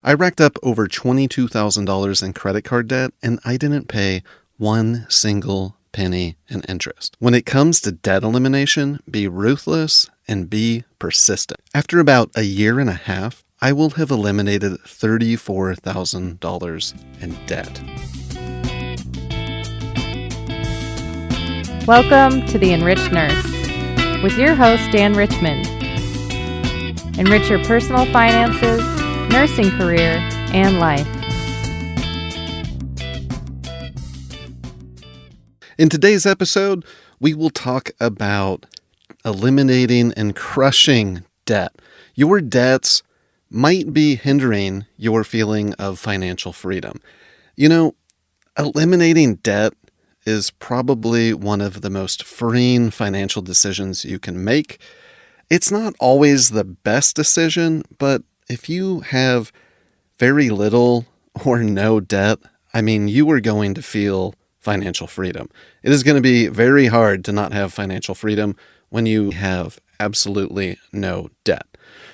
I racked up over $22,000 in credit card debt, and I didn't pay one single penny in interest. When it comes to debt elimination, be ruthless and be persistent. After about a year and a half, I will have eliminated $34,000 in debt. Welcome to the Enriched Nurse with your host, Dan Richmond. Enrich your personal finances, nursing career, and life. In today's episode, we will talk about eliminating and crushing debt. Your debts might be hindering your feeling of financial freedom. You know, eliminating debt is probably one of the most freeing financial decisions you can make. It's not always the best decision, but if you have very little or no debt, you are going to feel financial freedom. It is going to be very hard to not have financial freedom when you have absolutely no debt.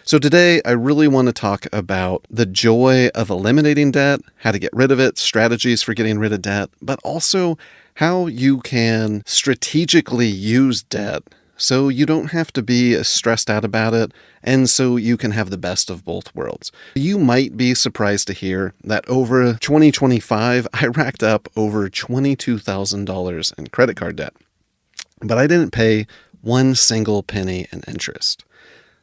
So today, I really want to talk about the joy of eliminating debt, how to get rid of it, strategies for getting rid of debt, but also how you can strategically use debt so you don't have to be as stressed out about it, and so you can have the best of both worlds. You might be surprised to hear that over 2025, I racked up over $22,000 in credit card debt, but I didn't pay one single penny in interest.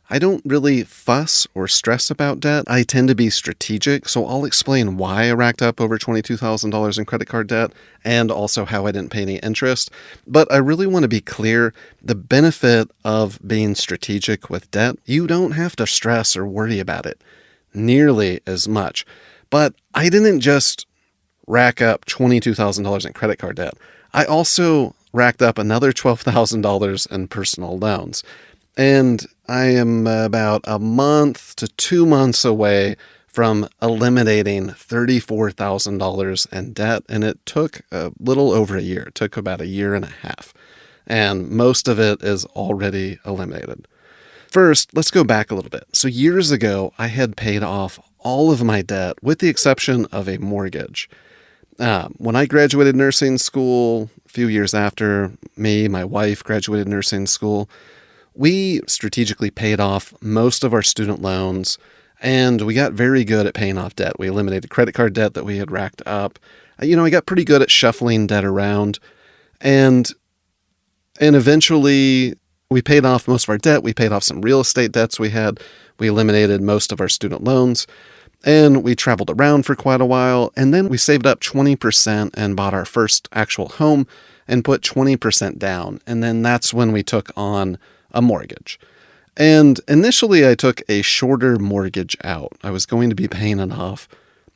I don't really fuss or stress about debt. I tend to be strategic, so I'll explain why I racked up over $22,000 in credit card debt and also how I didn't pay any interest. But I really want to be clear, the benefit of being strategic with debt, you don't have to stress or worry about it nearly as much. But I didn't just rack up $22,000 in credit card debt. I also racked up another $12,000 in personal loans. And I am about a month to 2 months away from eliminating $34,000 in debt. And it took a little over a year. It took about a year and a half. And most of it is already eliminated. First, let's go back a little bit. So years ago, I had paid off all of my debt with the exception of a mortgage. When I graduated nursing school, a few years after my wife graduated nursing school, we strategically paid off most of our student loans, and we got very good at paying off debt. We eliminated credit card debt that we had racked up. I got pretty good at shuffling debt around, and eventually we paid off most of our debt. We paid off some real estate debts we had. We eliminated most of our student loans, and we traveled around for quite a while, and then we saved up 20% and bought our first actual home and put 20% down, and then that's when we took on a mortgage. And initially I took a shorter mortgage out. I was going to be paying it off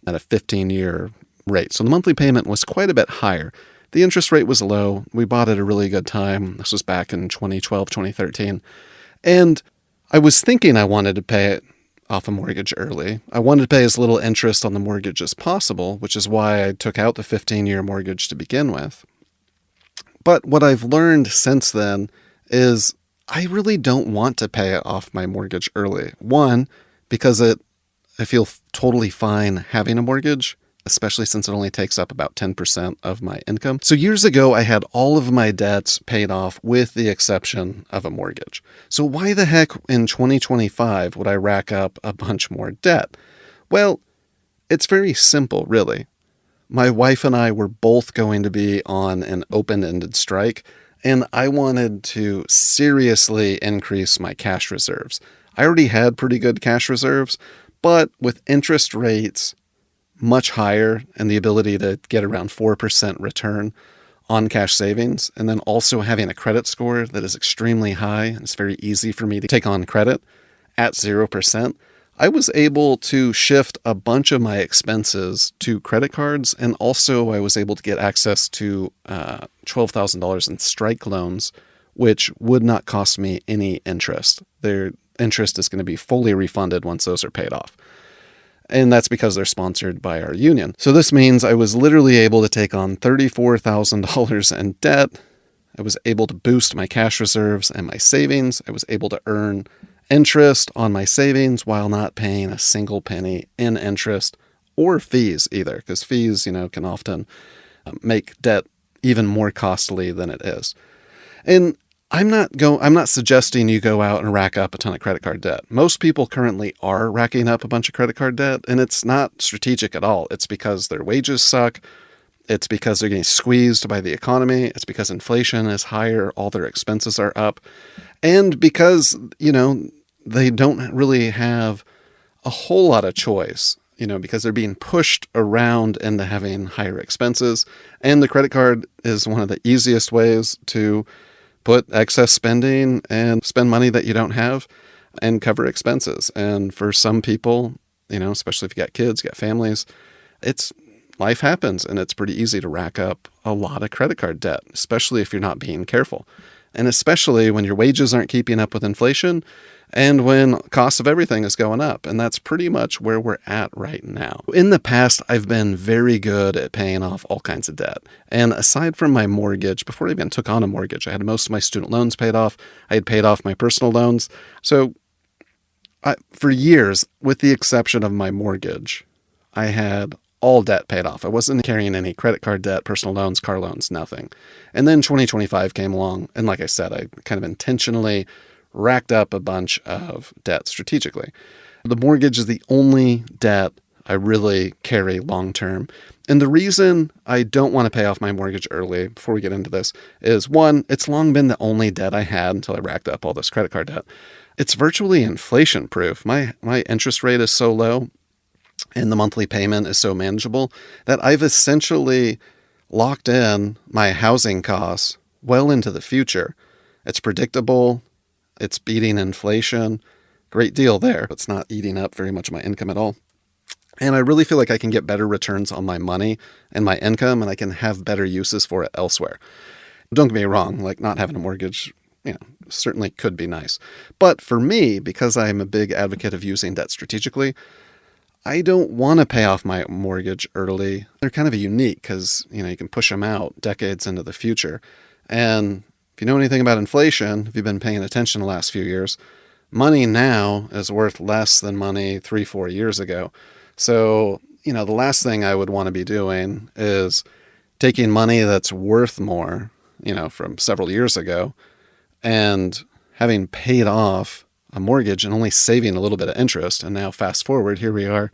at a 15-year rate. So the monthly payment was quite a bit higher. The interest rate was low. We bought at a really good time. This was back in 2012, 2013. And I was thinking I wanted to pay it off a mortgage early. I wanted to pay as little interest on the mortgage as possible, which is why I took out the 15-year mortgage to begin with. But what I've learned since then is I really don't want to pay off my mortgage early. One, because I feel totally fine having a mortgage, especially since it only takes up about 10% of my income. So years ago, I had all of my debts paid off with the exception of a mortgage. So why the heck in 2025 would I rack up a bunch more debt? Well, it's very simple, really. My wife and I were both going to be on an open-ended strike, and I wanted to seriously increase my cash reserves. I already had pretty good cash reserves, but with interest rates much higher and the ability to get around 4% return on cash savings, and then also having a credit score that is extremely high, and it's very easy for me to take on credit at 0%, I was able to shift a bunch of my expenses to credit cards, and also I was able to get access to $12,000 in strike loans, which would not cost me any interest. Their interest is going to be fully refunded once those are paid off. And that's because they're sponsored by our union. So this means I was literally able to take on $34,000 in debt. I was able to boost my cash reserves and my savings. I was able to earn interest on my savings while not paying a single penny in interest or fees either, because fees, can often make debt even more costly than it is. And I'm not suggesting you go out and rack up a ton of credit card debt. Most people currently are racking up a bunch of credit card debt, and it's not strategic at all. It's because their wages suck. It's because they're getting squeezed by the economy. It's because inflation is higher. All their expenses are up. And because, they don't really have a whole lot of choice, because they're being pushed around into having higher expenses. And the credit card is one of the easiest ways to put excess spending and spend money that you don't have and cover expenses. And for some people, especially if you got kids, you got families, life happens, and it's pretty easy to rack up a lot of credit card debt, especially if you're not being careful. And especially when your wages aren't keeping up with inflation and when cost of everything is going up. And that's pretty much where we're at right now. In the past, I've been very good at paying off all kinds of debt. And aside from my mortgage, before I even took on a mortgage, I had most of my student loans paid off. I had paid off my personal loans. So for years, with the exception of my mortgage, I had all debt paid off. I wasn't carrying any credit card debt, personal loans, car loans, nothing. And then 2025 came along. And like I said, I kind of intentionally racked up a bunch of debt strategically. The mortgage is the only debt I really carry long term. And the reason I don't want to pay off my mortgage early, before we get into this, is one, it's long been the only debt I had until I racked up all this credit card debt. It's virtually inflation proof. My interest rate is so low and the monthly payment is so manageable that I've essentially locked in my housing costs well into the future. It's predictable. It's beating inflation. Great deal there. It's not eating up very much of my income at all. And I really feel like I can get better returns on my money and my income, and I can have better uses for it elsewhere. Don't get me wrong, like not having a mortgage, certainly could be nice. But for me, because I'm a big advocate of using debt strategically, I don't want to pay off my mortgage early. They're kind of unique because, you can push them out decades into the future. And if you know anything about inflation, if you've been paying attention the last few years, money now is worth less than money 3-4 years ago. So, the last thing I would want to be doing is taking money that's worth more, from several years ago and having paid off a mortgage and only saving a little bit of interest. And now fast forward, here we are,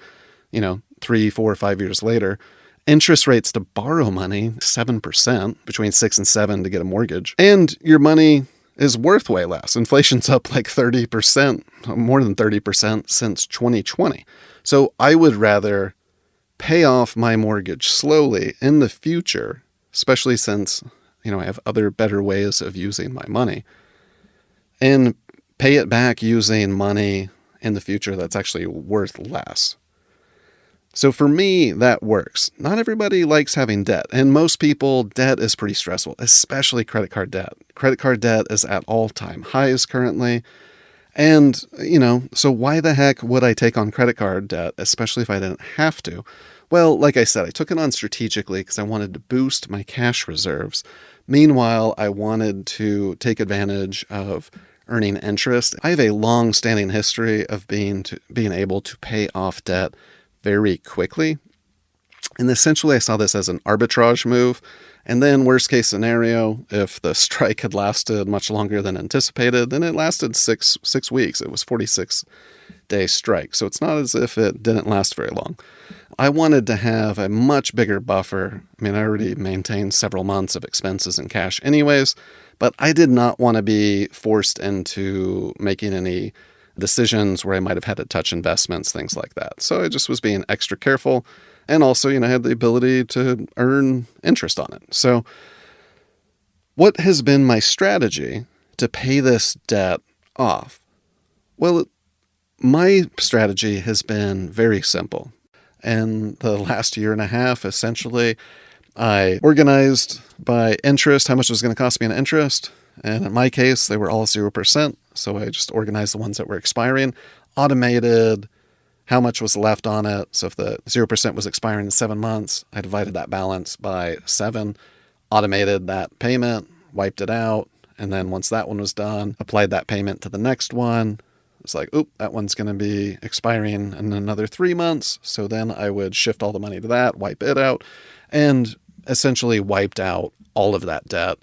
3, 4, 5 years later, interest rates to borrow money, 7%, between 6 and 7 to get a mortgage. And your money is worth way less. Inflation's up like 30%, more than 30% since 2020. So I would rather pay off my mortgage slowly in the future, especially since, I have other better ways of using my money, and pay it back using money in the future that's actually worth less. So for me, that works. Not everybody likes having debt. And most people, debt is pretty stressful, especially credit card debt. Credit card debt is at all-time highs currently. And, so why the heck would I take on credit card debt, especially if I didn't have to? Well, like I said, I took it on strategically because I wanted to boost my cash reserves. Meanwhile, I wanted to take advantage of earning interest. I have a long-standing history of being able to pay off debt very quickly. And essentially, I saw this as an arbitrage move. And then worst case scenario, if the strike had lasted much longer than anticipated, then it lasted six weeks. It was 46-day strike. So it's not as if it didn't last very long. I wanted to have a much bigger buffer. I already maintained several months of expenses in cash anyways, but I did not want to be forced into making any decisions where I might have had to touch investments, things like that. So I just was being extra careful. And also, I had the ability to earn interest on it. So what has been my strategy to pay this debt off? Well, my strategy has been very simple. And the last year and a half, essentially, I organized by interest, how much it was going to cost me in interest. And in my case, they were all 0%. So I just organized the ones that were expiring, automated how much was left on it. So if the 0% was expiring in 7 months, I divided that balance by 7, automated that payment, wiped it out. And then once that one was done, applied that payment to the next one. It's like, oop, that one's going to be expiring in another 3 months. So then I would shift all the money to that, wipe it out, and essentially wiped out all of that debt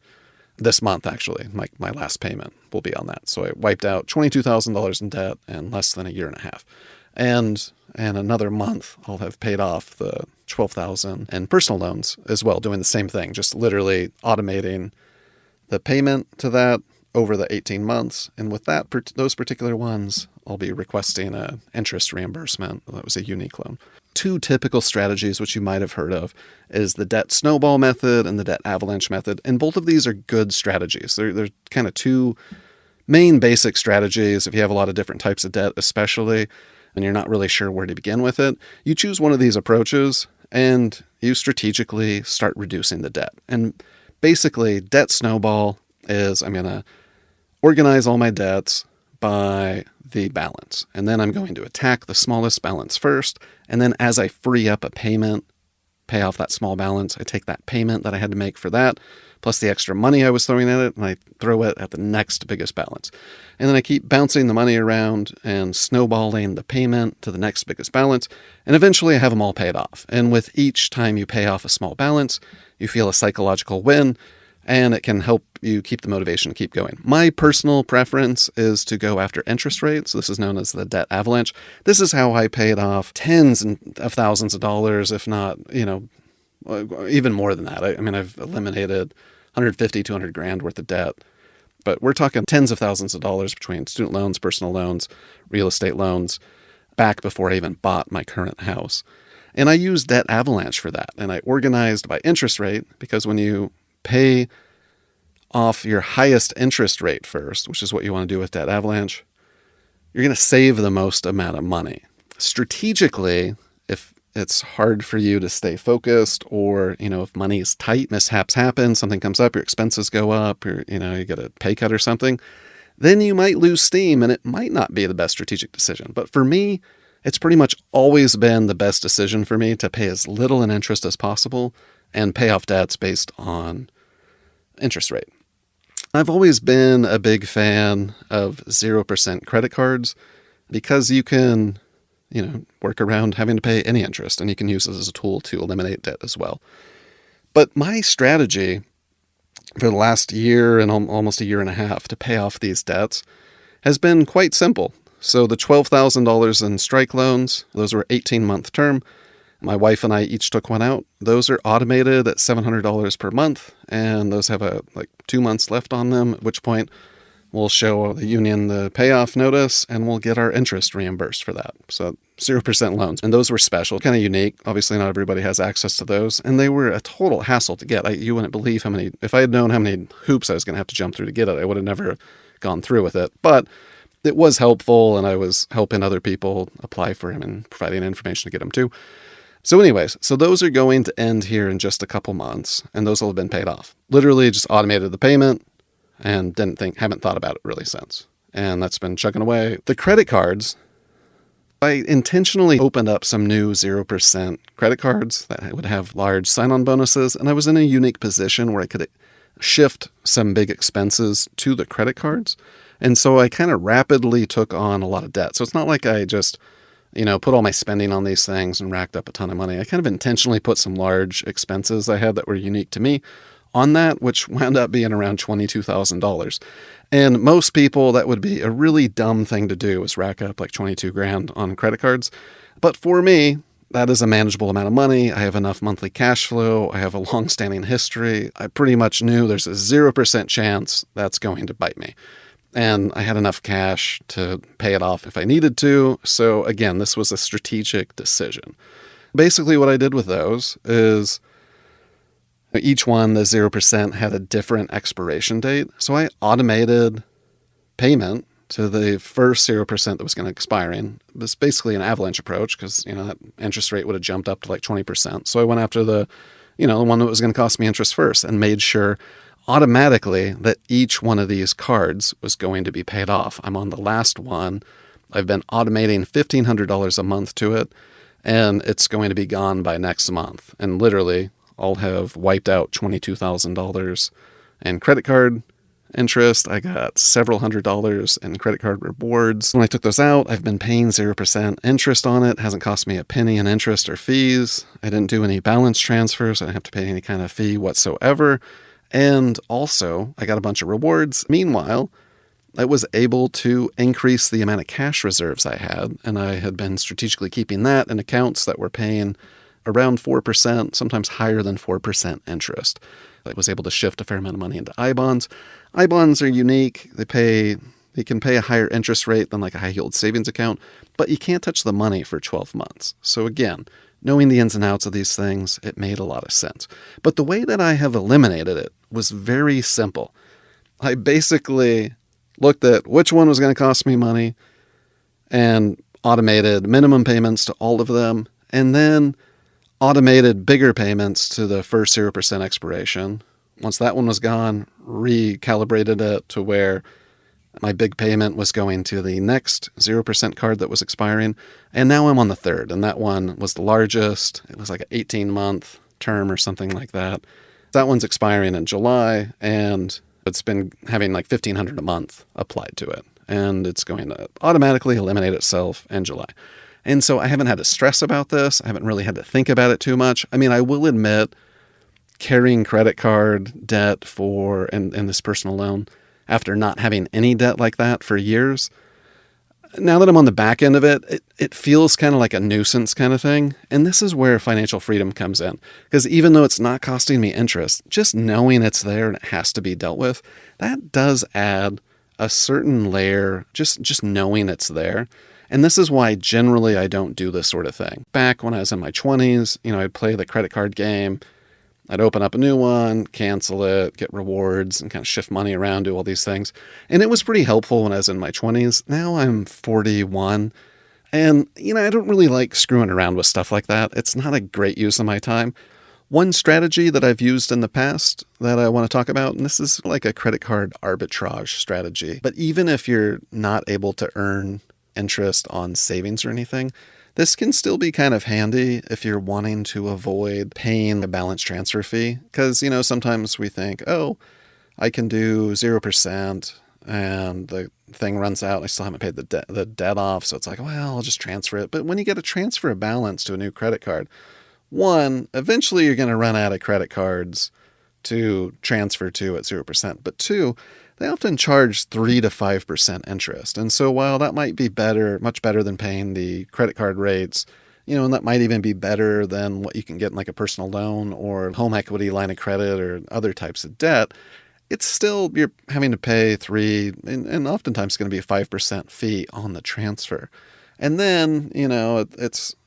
this month. Actually, my last payment will be on that. So I wiped out $22,000 in debt in less than a year and a half. And another month, I'll have paid off the $12,000 in personal loans as well, doing the same thing, just literally automating the payment to that over the 18 months. And with that, those particular ones, I'll be requesting an interest reimbursement. That was a unique loan. 2 typical strategies, which you might have heard of, is the debt snowball method and the debt avalanche method. And both of these are good strategies. They're kind of 2 main basic strategies. If you have a lot of different types of debt, especially, and you're not really sure where to begin with it, you choose one of these approaches and you strategically start reducing the debt. And basically, debt snowball is I'm going to organize all my debts by the balance. And then I'm going to attack the smallest balance first. And then as I free up a payment, pay off that small balance, I take that payment that I had to make for that, plus the extra money I was throwing at it, and I throw it at the next biggest balance. And then I keep bouncing the money around and snowballing the payment to the next biggest balance. And eventually I have them all paid off. And with each time you pay off a small balance, you feel a psychological win, and it can help you keep the motivation to keep going. My personal preference is to go after interest rates. This is known as the debt avalanche. This is how I paid off tens of thousands of dollars, if not, even more than that. I mean, I've eliminated 150, 200 grand worth of debt, but we're talking tens of thousands of dollars between student loans, personal loans, real estate loans, back before I even bought my current house. And I used debt avalanche for that. And I organized by interest rate, because when you pay off your highest interest rate first, which is what you want to do with debt avalanche, you're going to save the most amount of money. Strategically, if it's hard for you to stay focused, or, if money is tight, mishaps happen, something comes up, your expenses go up, or, you get a pay cut or something, then you might lose steam and it might not be the best strategic decision. But for me, it's pretty much always been the best decision for me to pay as little in interest as possible and pay off debts based on interest rate. I've always been a big fan of 0% credit cards because you can, work around having to pay any interest, and you can use it as a tool to eliminate debt as well. But my strategy for the last year and almost a year and a half to pay off these debts has been quite simple. So the $12,000 in strike loans, those were 18-month term. My wife and I each took one out. Those are automated at $700 per month, and those have 2 months left on them, at which point we'll show the union the payoff notice and we'll get our interest reimbursed for that. So 0% loans. And those were special, kind of unique. Obviously, not everybody has access to those, and they were a total hassle to get. You wouldn't believe if I had known how many hoops I was going to have to jump through to get it, I would have never gone through with it. But it was helpful, and I was helping other people apply for him and providing information to get them too. So anyways, those are going to end here in just a couple months, and those will have been paid off. Literally just automated the payment and haven't thought about it really since. And that's been chugging away. The credit cards, I intentionally opened up some new 0% credit cards that would have large sign-on bonuses, and I was in a unique position where I could shift some big expenses to the credit cards. And so I kind of rapidly took on a lot of debt. So it's not like I just put all my spending on these things and racked up a ton of money. I kind of intentionally put some large expenses I had that were unique to me on that, which wound up being around $22,000. And most people, that would be a really dumb thing to do, is rack up like 22 grand on credit cards. But for me, that is a manageable amount of money. I have enough monthly cash flow. I have a long-standing history. I pretty much knew there's a 0% chance that's going to bite me. And I had enough cash to pay it off if I needed to. So again, this was a strategic decision. Basically, what I did with those is each one, the 0%, had a different expiration date. So I automated payment to the first 0% that was going to expire. It was basically an avalanche approach because, that interest rate would have jumped up to like 20%. So I went after the one that was going to cost me interest first and made sure automatically that each one of these cards was going to be paid off. I'm on the last one. I've been automating $1,500 a month to it, and it's going to be gone by next month. And literally, I'll have wiped out $22,000 in credit card interest. I got several $100s in credit card rewards. When I took those out, I've been paying 0% interest on it. It hasn't cost me a penny in interest or fees. I didn't do any balance transfers. I didn't have to pay any kind of fee whatsoever. And also, I got a bunch of rewards. Meanwhile, I was able to increase the amount of cash reserves I had, and I had been strategically keeping that in accounts that were paying around 4%, sometimes higher than 4% interest. I was able to shift a fair amount of money into I-bonds. I-bonds are unique. They can pay a higher interest rate than like a high-yield savings account, but you can't touch the money for 12 months. So again, knowing the ins and outs of these things, it made a lot of sense. But the way that I have eliminated it was very simple. I basically looked at which one was going to cost me money and automated minimum payments to all of them, and then automated bigger payments to the first 0% expiration. Once that one was gone, recalibrated it to where my big payment was going to the next 0% card that was expiring. And now I'm on the third, and that one was the largest. It was like an 18-month term or something like that. That one's expiring in July, and it's been having like $1,500 a month applied to it. And it's going to automatically eliminate itself in July. And so I haven't had to stress about this. I haven't really had to think about it too much. I mean, I will admit carrying credit card debt in this personal loan after not having any debt like that for years, now that I'm on the back end of it feels kind of like a nuisance kind of thing. And this is where financial freedom comes in. Because even though it's not costing me interest, just knowing it's there and it has to be dealt with, that does add a certain layer, just knowing it's there. And this is why generally I don't do this sort of thing. Back when I was in my 20s, I'd play the credit card game. I'd open up a new one, cancel it, get rewards, and kind of shift money around, do all these things. And it was pretty helpful when I was in my 20s. Now I'm 41. And, I don't really like screwing around with stuff like that. It's not a great use of my time. One strategy that I've used in the past that I want to talk about, and this is like a credit card arbitrage strategy. But even if you're not able to earn interest on savings or anything, this can still be kind of handy if you're wanting to avoid paying a balance transfer fee. Because, sometimes we think, oh, I can do 0% and the thing runs out. I still haven't paid the debt off. So it's like, well, I'll just transfer it. But when you get to transfer a balance to a new credit card, one, eventually you're going to run out of credit cards to transfer to at 0%. But two, they often charge 3 to 5% interest. And so while that might be better, much better than paying the credit card rates, and that might even be better than what you can get in like a personal loan or home equity line of credit or other types of debt, it's still, you're having to pay 3 and oftentimes it's going to be a 5% fee on the transfer. And then,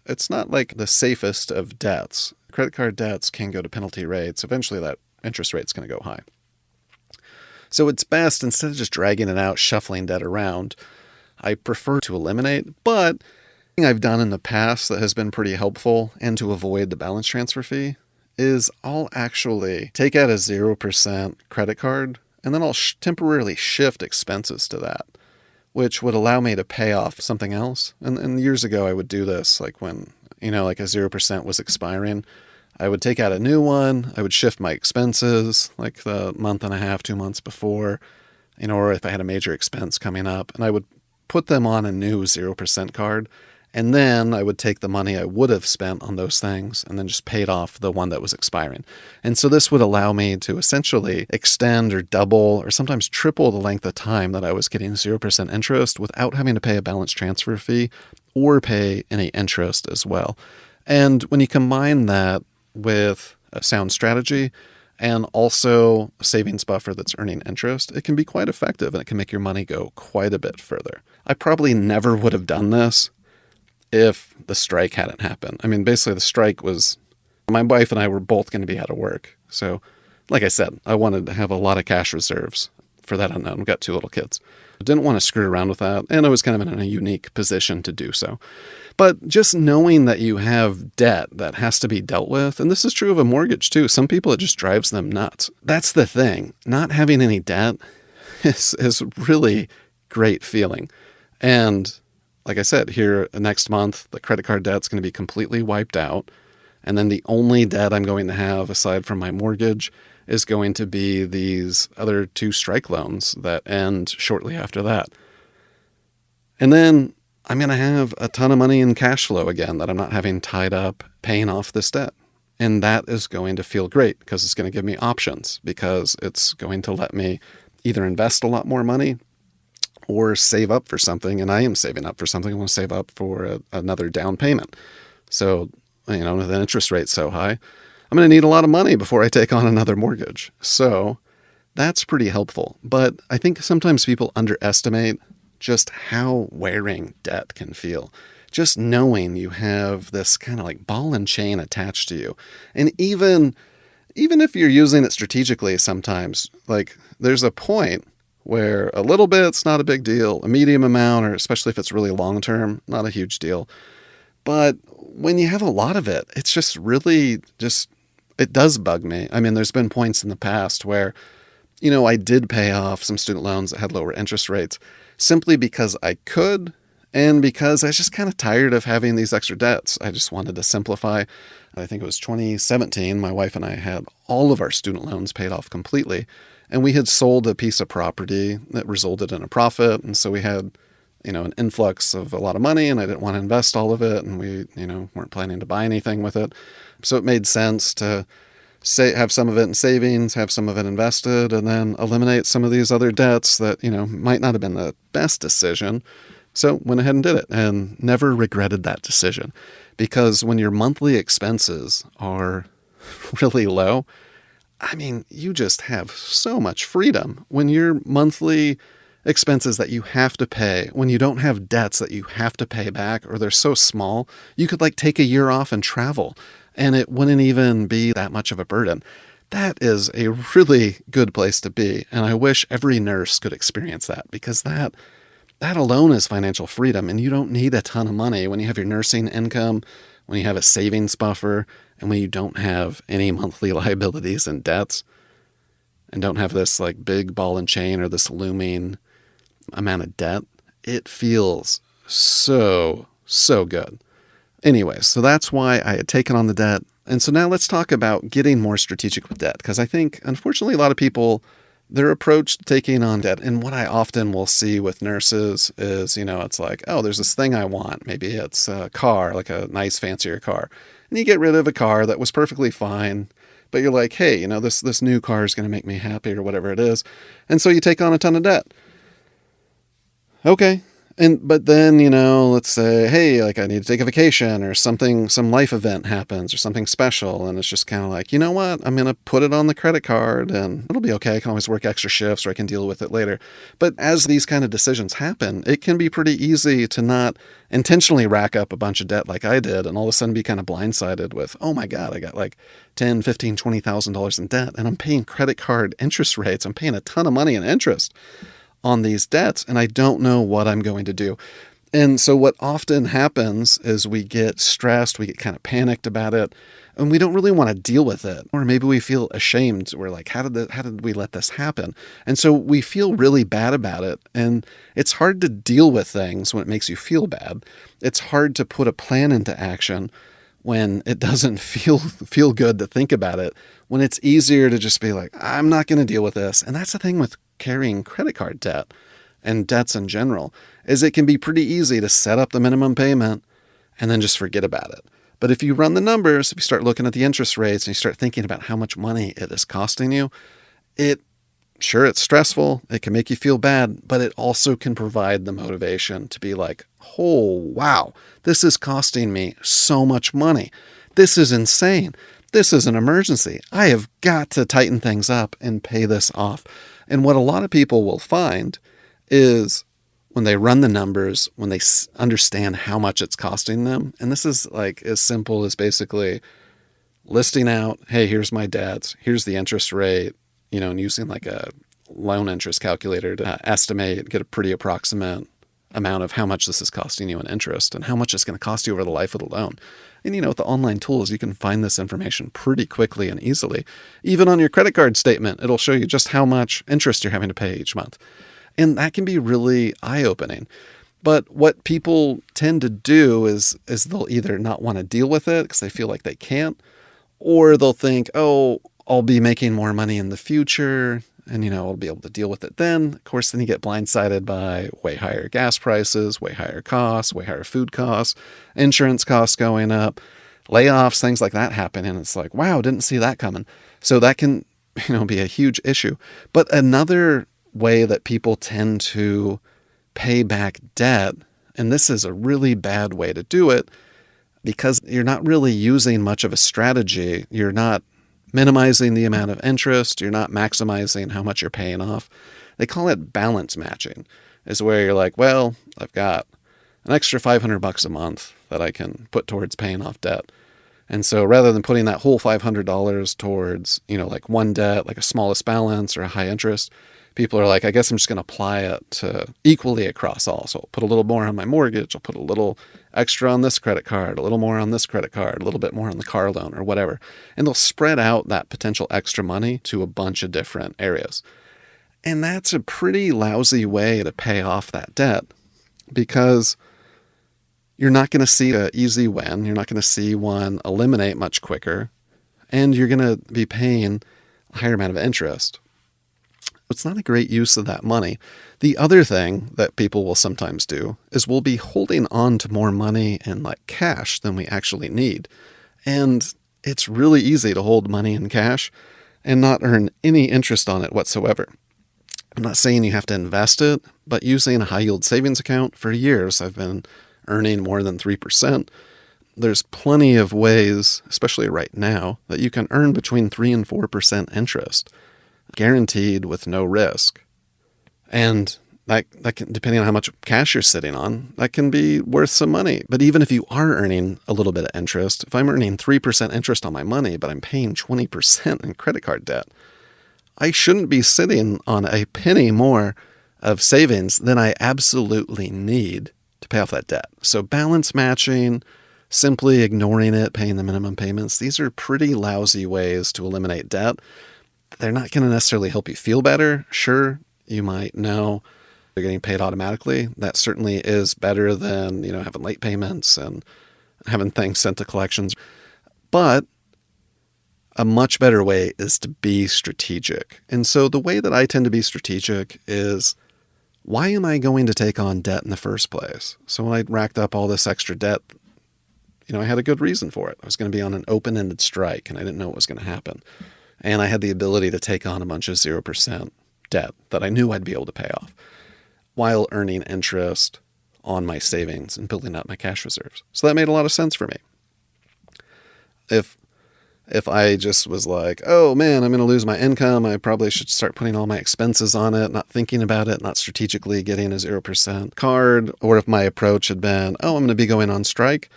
it's not like the safest of debts. Credit card debts can go to penalty rates. Eventually that interest rate's going to go high. So it's best, instead of just dragging it out, shuffling debt around, I prefer to eliminate. But thing I've done in the past that has been pretty helpful and to avoid the balance transfer fee is I'll actually take out a 0% credit card and then I'll temporarily shift expenses to that, which would allow me to pay off something else. And years ago I would do this, like when, like a 0% was expiring. I would take out a new one. I would shift my expenses like the month and a half, 2 months before, or if I had a major expense coming up, and I would put them on a new 0% card. And then I would take the money I would have spent on those things and then just paid off the one that was expiring. And so this would allow me to essentially extend or double or sometimes triple the length of time that I was getting 0% interest without having to pay a balance transfer fee or pay any interest as well. And when you combine that with a sound strategy and also a savings buffer that's earning interest, it can be quite effective and it can make your money go quite a bit further. I probably never would have done this if the strike hadn't happened. I mean, basically the strike was, my wife and I were both going to be out of work. So like I said, I wanted to have a lot of cash reserves for that unknown. We've got 2 little kids. I didn't want to screw around with that. And I was kind of in a unique position to do so. But just knowing that you have debt that has to be dealt with, and this is true of a mortgage too. Some people, it just drives them nuts. That's the thing. Not having any debt is really great feeling. And like I said, here next month, the credit card debt's going to be completely wiped out. And then the only debt I'm going to have aside from my mortgage is going to be these other 2 strike loans that end shortly after that. And then I'm going to have a ton of money in cash flow again that I'm not having tied up paying off this debt. And that is going to feel great because it's going to give me options, because it's going to let me either invest a lot more money or save up for something. And I am saving up for something. I want to save up for another down payment. So, with the interest rate so high, I'm going to need a lot of money before I take on another mortgage. So that's pretty helpful. But I think sometimes people underestimate just how wearing debt can feel. Just knowing you have this kind of like ball and chain attached to you. And even if you're using it strategically sometimes, like there's a point where a little bit's not a big deal, a medium amount, or especially if it's really long term, not a huge deal. But when you have a lot of it, it's just really it does bug me. I mean, there's been points in the past where, I did pay off some student loans that had lower interest rates simply because I could, and because I was just kind of tired of having these extra debts. I just wanted to simplify. I think it was 2017, my wife and I had all of our student loans paid off completely. And we had sold a piece of property that resulted in a profit. And so we had, an influx of a lot of money, and I didn't want to invest all of it. And we, weren't planning to buy anything with it. So it made sense to have some of it in savings, have some of it invested, and then eliminate some of these other debts that, might not have been the best decision. So went ahead and did it and never regretted that decision, because when your monthly expenses are really low, I mean, you just have so much freedom. When your monthly expenses that you have to pay, when you don't have debts that you have to pay back, or they're so small, you could take a year off and travel, and it wouldn't even be that much of a burden. That is a really good place to be. And I wish every nurse could experience that, because that alone is financial freedom. And you don't need a ton of money when you have your nursing income, when you have a savings buffer, and when you don't have any monthly liabilities and debts, and don't have this big ball and chain or this looming amount of debt. It feels so, so good. Anyway, so that's why I had taken on the debt. And so now let's talk about getting more strategic with debt, because I think, unfortunately, a lot of people, their approach to taking on debt, and what I often will see with nurses is, it's there's this thing I want. Maybe it's a car, like a nice, fancier car. And you get rid of a car that was perfectly fine, but you're like, hey, this new car is going to make me happy, or whatever it is. And so you take on a ton of debt. Okay. But then, let's say, hey, I need to take a vacation, or something, some life event happens, or something special. And it's just kind of you know what? I'm going to put it on the credit card and it'll be okay. I can always work extra shifts, or I can deal with it later. But as these kind of decisions happen, it can be pretty easy to not intentionally rack up a bunch of debt like I did, and all of a sudden be kind of blindsided with, oh my God, I got $10,000, $15,000, $20,000 in debt, and I'm paying credit card interest rates. I'm paying a ton of money in interest on these debts, and I don't know what I'm going to do. And so what often happens is we get stressed, we get kind of panicked about it, and we don't really want to deal with it. Or maybe we feel ashamed. We're like, how did we let this happen? And so we feel really bad about it. And it's hard to deal with things when it makes you feel bad. It's hard to put a plan into action when it doesn't feel good to think about it, when it's easier to just be like, I'm not going to deal with this. And that's the thing with carrying credit card debt and debts in general, is it can be pretty easy to set up the minimum payment and then just forget about it. But if you run the numbers, if you start looking at the interest rates and you start thinking about how much money it is costing you, it's stressful. It can make you feel bad, but it also can provide the motivation to be like, oh, wow, this is costing me so much money. This is insane. This is an emergency. I have got to tighten things up and pay this off. And what a lot of people will find is when they run the numbers, when they understand how much it's costing them, and this is as simple as basically listing out, hey, here's my debts, here's the interest rate, and using a loan interest calculator to estimate, get a pretty approximate amount of how much this is costing you in interest and how much it's going to cost you over the life of the loan. And, with the online tools, you can find this information pretty quickly and easily. Even on your credit card statement, it'll show you just how much interest you're having to pay each month. And that can be really eye-opening. But what people tend to do is they'll either not want to deal with it because they feel like they can't, or they'll think, oh, I'll be making more money in the future and, I'll be able to deal with it then. Of course, then you get blindsided by way higher gas prices, way higher costs, way higher food costs, insurance costs going up, layoffs, things like that happen. And it's like, wow, didn't see that coming. So that can, be a huge issue. But another way that people tend to pay back debt, and this is a really bad way to do it because you're not really using much of a strategy. You're not minimizing the amount of interest. You're not maximizing how much you're paying off. They call it balance matching, is where you're like, well, I've got an extra $500 a month that I can put towards paying off debt. And so rather than putting that whole $500 towards, like one debt, like a smallest balance or a high interest, people are like, I guess I'm just going to apply it to equally across all. So I'll put a little more on my mortgage. I'll put a little extra on this credit card, a little more on this credit card, a little bit more on the car loan or whatever. And they'll spread out that potential extra money to a bunch of different areas. And that's a pretty lousy way to pay off that debt because you're not going to see an easy win. You're not going to see one eliminate much quicker. And you're going to be paying a higher amount of interest. It's not a great use of that money. The other thing that people will sometimes do is we'll be holding on to more money in like cash than we actually need. And it's really easy to hold money in cash and not earn any interest on it whatsoever. I'm not saying you have to invest it, but using a high yield savings account for years, I've been earning more than 3%. There's plenty of ways, especially right now, that you can earn between 3 and 4% interest. Guaranteed with no risk. And that can, depending on how much cash you're sitting on, that can be worth some money. But even if you are earning a little bit of interest, if I'm earning 3% interest on my money, but I'm paying 20% in credit card debt, I shouldn't be sitting on a penny more of savings than I absolutely need to pay off that debt. So balance matching, simply ignoring it, paying the minimum payments, these are pretty lousy ways to eliminate debt. They're not going to necessarily help you feel better. Sure, you might know you're getting paid automatically. That certainly is better than, having late payments and having things sent to collections. But a much better way is to be strategic. And so the way that I tend to be strategic is, why am I going to take on debt in the first place? So when I racked up all this extra debt, I had a good reason for it. I was going to be on an open-ended strike and I didn't know what was going to happen. And I had the ability to take on a bunch of 0% debt that I knew I'd be able to pay off while earning interest on my savings and building up my cash reserves. So that made a lot of sense for me. If I just was like, oh man, I'm going to lose my income, I probably should start putting all my expenses on it, not thinking about it, not strategically getting a 0% card. Or if my approach had been, oh, I'm going to be going on strike,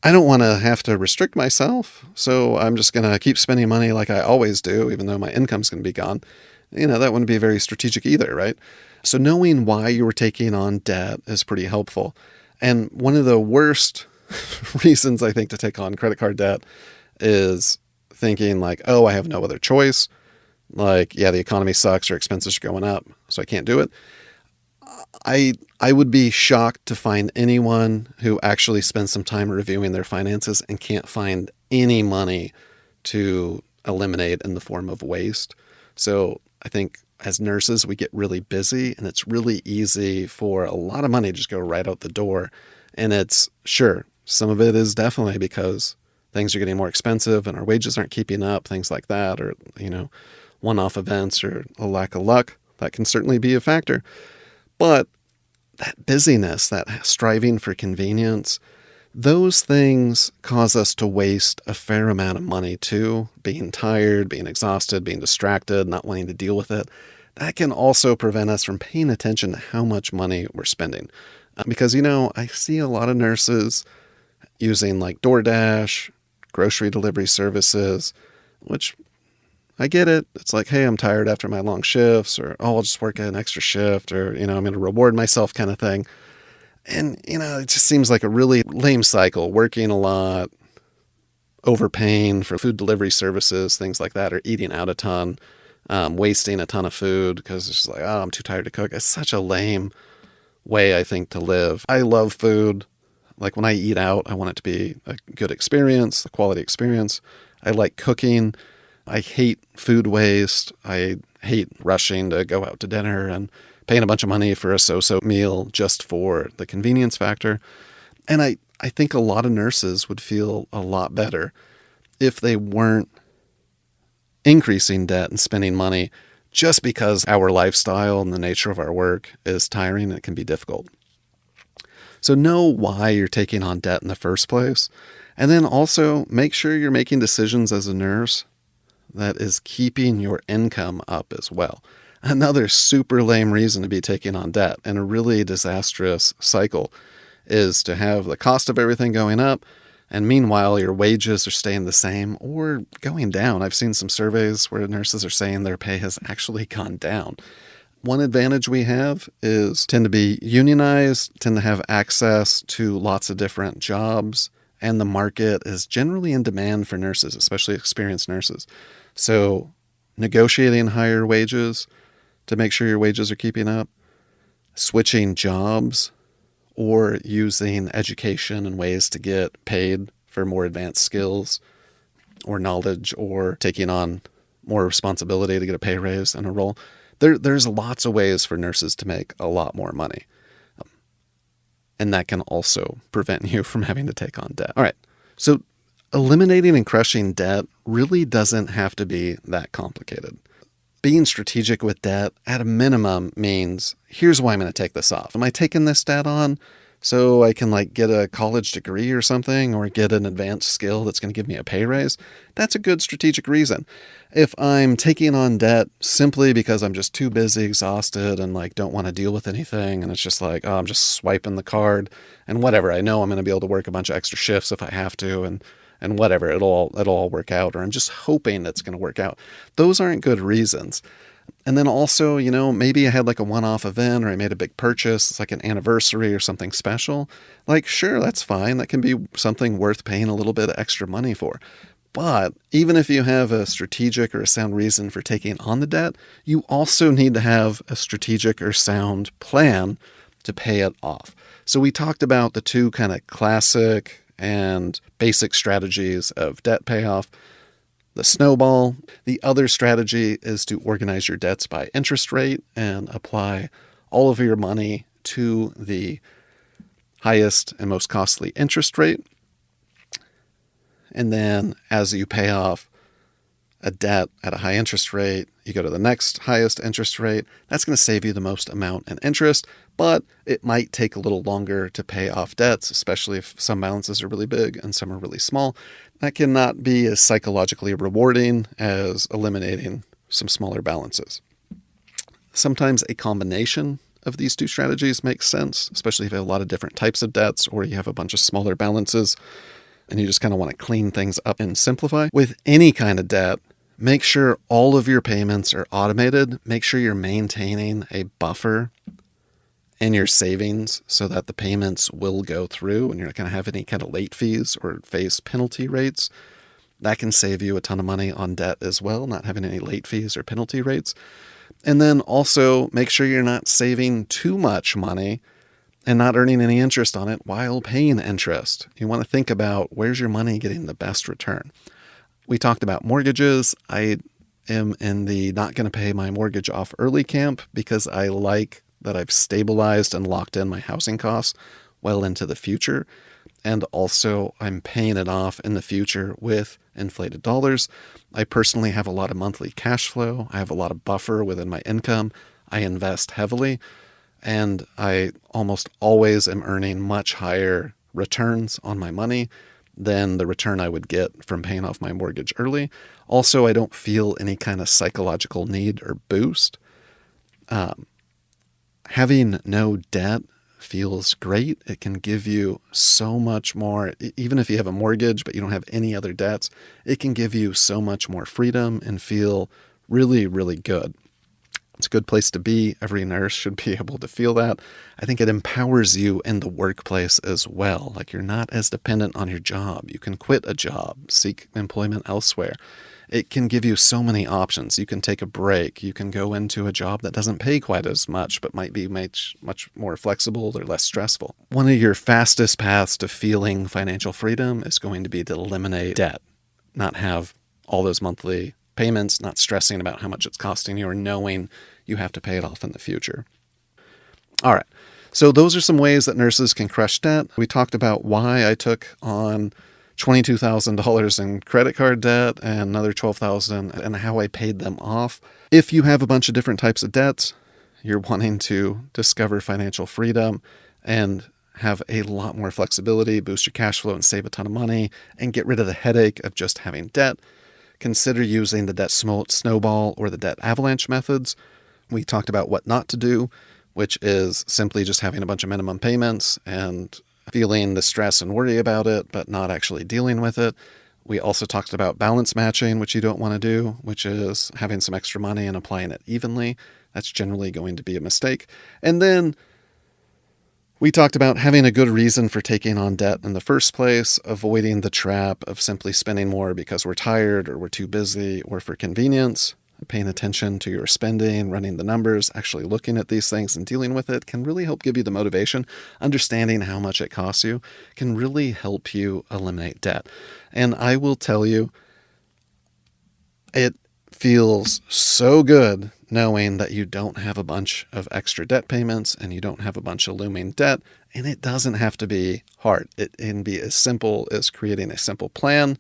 I don't want to have to restrict myself, so I'm just going to keep spending money like I always do, even though my income's going to be gone. That wouldn't be very strategic either, right? So knowing why you were taking on debt is pretty helpful. And one of the worst reasons, I think, to take on credit card debt is thinking like, oh, I have no other choice. Like, yeah, the economy sucks or expenses are going up, so I can't do it. I would be shocked to find anyone who actually spends some time reviewing their finances and can't find any money to eliminate in the form of waste. So I think as nurses, we get really busy and it's really easy for a lot of money to just go right out the door. And it's sure, some of it is definitely because things are getting more expensive and our wages aren't keeping up, things like that, or, one-off events or a lack of luck. That can certainly be a factor. But that busyness, that striving for convenience, those things cause us to waste a fair amount of money too. Being tired, being exhausted, being distracted, not wanting to deal with it. That can also prevent us from paying attention to how much money we're spending. Because, I see a lot of nurses using like DoorDash, grocery delivery services, which I get it. It's like, hey, I'm tired after my long shifts, or, oh, I'll just work an extra shift, or, I'm going to reward myself kind of thing. And, it just seems like a really lame cycle, working a lot, overpaying for food delivery services, things like that, or eating out a ton, wasting a ton of food because it's just like, oh, I'm too tired to cook. It's such a lame way, I think, to live. I love food. Like when I eat out, I want it to be a good experience, a quality experience. I like cooking. I hate food waste. I hate rushing to go out to dinner and paying a bunch of money for a so-so meal just for the convenience factor. And I think a lot of nurses would feel a lot better if they weren't increasing debt and spending money just because our lifestyle and the nature of our work is tiring and it can be difficult. So know why you're taking on debt in the first place. And then also make sure you're making decisions as a nurse that is keeping your income up as well. Another super lame reason to be taking on debt and a really disastrous cycle is to have the cost of everything going up, and meanwhile your wages are staying the same or going down. I've seen some surveys where nurses are saying their pay has actually gone down. One advantage we have is tend to be unionized, tend to have access to lots of different jobs, and the market is generally in demand for nurses, especially experienced nurses. So negotiating higher wages to make sure your wages are keeping up, switching jobs, or using education and ways to get paid for more advanced skills or knowledge, or taking on more responsibility to get a pay raise and a role. There's lots of ways for nurses to make a lot more money. And that can also prevent you from having to take on debt. All right, so eliminating and crushing debt really doesn't have to be that complicated. Being strategic with debt at a minimum means, here's why I'm going to take this off. Am I taking this debt on so I can get a college degree or something, or get an advanced skill that's going to give me a pay raise? That's a good strategic reason. If I'm taking on debt simply because I'm just too busy, exhausted, and don't want to deal with anything, and it's just I'm just swiping the card and whatever, I know I'm going to be able to work a bunch of extra shifts if I have to, and whatever, it'll all work out, or I'm just hoping it's going to work out. Those aren't good reasons. And then also, maybe I had a one-off event, or I made a big purchase, it's like an anniversary or something special. Sure, that's fine. That can be something worth paying a little bit of extra money for. But even if you have a strategic or a sound reason for taking on the debt, you also need to have a strategic or sound plan to pay it off. So we talked about the two kind of classic and basic strategies of debt payoff. The snowball. The other strategy is to organize your debts by interest rate and apply all of your money to the highest and most costly interest rate. And then as you pay off a debt at a high interest rate, you go to the next highest interest rate. That's going to save you the most amount in interest, but it might take a little longer to pay off debts, especially if some balances are really big and some are really small. That cannot be as psychologically rewarding as eliminating some smaller balances. Sometimes a combination of these two strategies makes sense, especially if you have a lot of different types of debts, or you have a bunch of smaller balances and you just kind of want to clean things up and simplify. With any kind of debt, make sure all of your payments are automated. Make sure you're maintaining a buffer in your savings so that the payments will go through and you're not going to have any kind of late fees or face penalty rates. That can save you a ton of money on debt as well, not having any late fees or penalty rates. And then also make sure you're not saving too much money and not earning any interest on it while paying interest. You want to think about, where's your money getting the best return? We talked about mortgages. I am in the not going to pay my mortgage off early camp because I like that I've stabilized and locked in my housing costs well into the future. And also I'm paying it off in the future with inflated dollars. I personally have a lot of monthly cash flow. I have a lot of buffer within my income. I invest heavily, and I almost always am earning much higher returns on my money than the return I would get from paying off my mortgage early. Also, I don't feel any kind of psychological need or boost. Having no debt feels great. It can give you so much more. Even if you have a mortgage but you don't have any other debts, it can give you so much more freedom and feel really, really good. It's a good place to be. Every nurse should be able to feel that. I think it empowers you in the workplace as well. You're not as dependent on your job. You can quit a job, seek employment elsewhere. It can give you so many options. You can take a break. You can go into a job that doesn't pay quite as much, but might be much more flexible or less stressful. One of your fastest paths to feeling financial freedom is going to be to eliminate debt, not have all those monthly payments, not stressing about how much it's costing you or knowing you have to pay it off in the future. All right. So those are some ways that nurses can crush debt. We talked about why I took on $22,000 in credit card debt and another $12,000 and how I paid them off. If you have a bunch of different types of debts, you're wanting to discover financial freedom and have a lot more flexibility, boost your cash flow and save a ton of money, and get rid of the headache of just having debt, consider using the debt snowball or the debt avalanche methods. We talked about what not to do, which is simply just having a bunch of minimum payments and feeling the stress and worry about it, but not actually dealing with it. We also talked about balance matching, which you don't want to do, which is having some extra money and applying it evenly. That's generally going to be a mistake. And then we talked about having a good reason for taking on debt in the first place, avoiding the trap of simply spending more because we're tired or we're too busy or for convenience. Paying attention to your spending, running the numbers, actually looking at these things and dealing with it can really help give you the motivation. Understanding how much it costs you can really help you eliminate debt. And I will tell you, it feels so good knowing that you don't have a bunch of extra debt payments and you don't have a bunch of looming debt. And it doesn't have to be hard. It can be as simple as creating a simple plan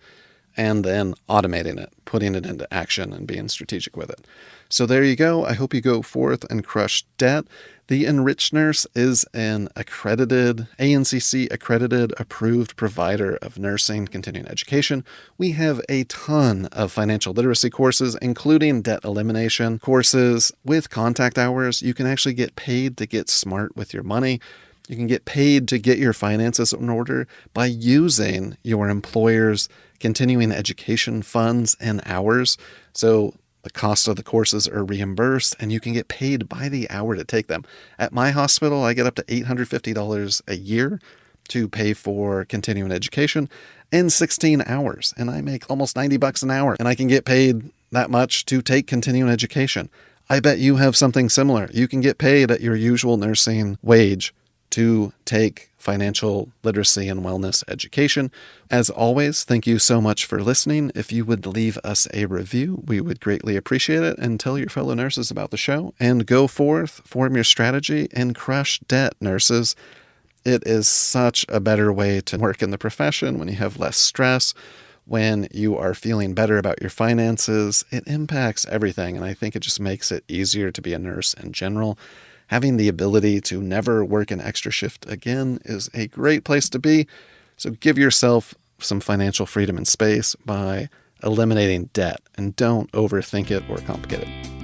and then automating it, putting it into action and being strategic with it. So there you go. I hope you go forth and crush debt. The Enriched Nurse is an accredited, ANCC-accredited, approved provider of nursing continuing education. We have a ton of financial literacy courses, including debt elimination courses with contact hours. You can actually get paid to get smart with your money. You can get paid to get your finances in order by using your employer's continuing education funds and hours. So the cost of the courses are reimbursed and you can get paid by the hour to take them. At my hospital, I get up to $850 a year to pay for continuing education in 16 hours. And I make almost $90 an hour and I can get paid that much to take continuing education. I bet you have something similar. You can get paid at your usual nursing wage to take financial literacy and wellness education. As always, thank you so much for listening. If you would leave us a review, we would greatly appreciate it, and tell your fellow nurses about the show. And go forth, form your strategy, and crush debt, nurses. It is such a better way to work in the profession when you have less stress, when you are feeling better about your finances. It impacts everything, and I think it just makes it easier to be a nurse in general. Having the ability to never work an extra shift again is a great place to be. So give yourself some financial freedom and space by eliminating debt, and don't overthink it or complicate it.